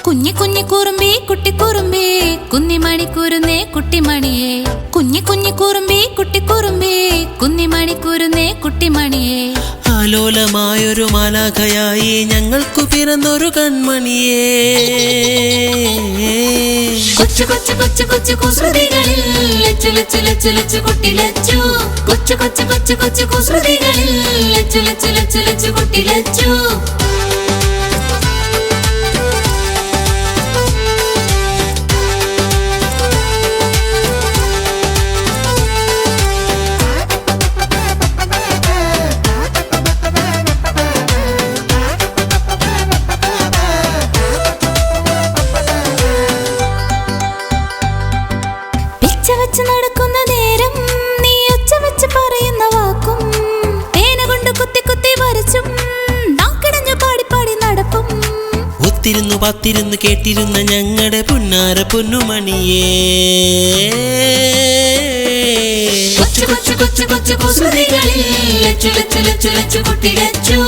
കുഞ്ഞി കുഞ്ഞി കുറുമ്പി കുട്ടി കുറുമ്പി കുന്നിമണി കുരുന്നേ കുട്ടിമണിയേ കുഞ്ഞി കുഞ്ഞി കുറുമ്പി കുട്ടി കുറുമ്പി കുന്നിമണി കുരുന്നേ കുട്ടിമണിയേ ആലോലമായൊരു മാലാഖയായി ഞങ്ങൾക്കു പിറന്നൊരു കൺമണിയേ കൊച്ചു കൊച്ചു കൊച്ചു കൊച്ചു കുസൃതികളിൽ ലച്ചു ലച്ചു ലച്ചു ലച്ചു കുട്ടി ലച്ചു കൊച്ചു കൊച്ചു കൊച്ചു കൊച്ചു കുസൃതികളിൽ ലച്ചു ലച്ചു ലച്ചു ലച്ചു കുട്ടി ലച്ചു നടക്കുന്ന നേരം നീ ഒച്ച വെച്ച് പറയുന്ന വാക്കും പേന കൊണ്ട് കുത്തി കുത്തി വരച്ചും നാക്കിടഞ്ഞു പാടി പാടി നടപ്പും ഒത്തിരുന്നു പത്തിരുന്ന് കേട്ടിരുന്ന ഞങ്ങളുടെ പുന്നാര പൊന്നുമണിയേ കൊച്ചു കൊച്ചു കൊച്ചു കൊച്ചു കുസൃതികളിൽ ലച്ചു ലച്ചു ലച്ചു ലച്ചു കുട്ടി ലച്ചു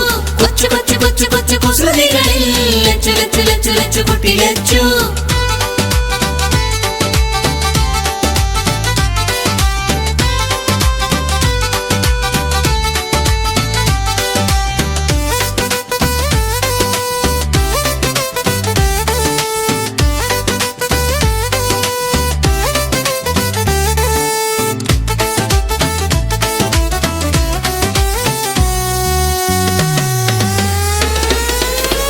കൊച്ചു കൊച്ചു കൊച്ചു കൊച്ചു കുസൃതികളിൽ ലച്ചു ലച്ചു ലച്ചു ലച്ചു കുട്ടി ലച്ചു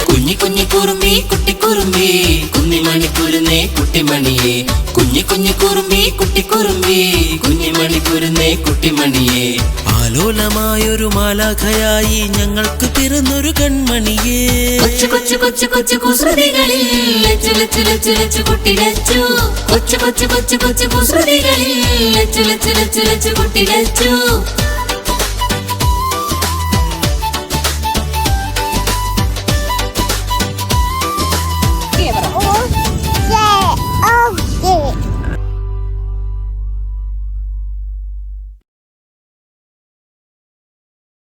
കുഞ്ഞി കുഞ്ഞി കുറുമ്പി കുട്ടി കുറുമ്പി കുന്നിമണി കുരുന്നേ കുട്ടിമണിയേ കുഞ്ഞി കുഞ്ഞി കുറുമ്പി കുട്ടി കുറുമ്പി കുഞ്ഞിമണി കുരുന്നേ കുട്ടിമണിയേ ആലോലമായൊരു മാലാഖയായി ഞങ്ങൾക്ക് പിറന്നൊരു കൺമണിയേ കൊച്ചു കൊച്ചു കൊച്ചു കൊച്ചു കുസൃതികളിൽ ലച്ചു ലച്ചു ലച്ചു ലച്ചു കുട്ടി ലച്ചു കൊച്ചു കൊച്ചു കൊച്ചു കൊച്ചു കുസൃതികളിൽ ലച്ചു ലച്ചു ലച്ചു ലച്ചു കുട്ടി ലച്ചു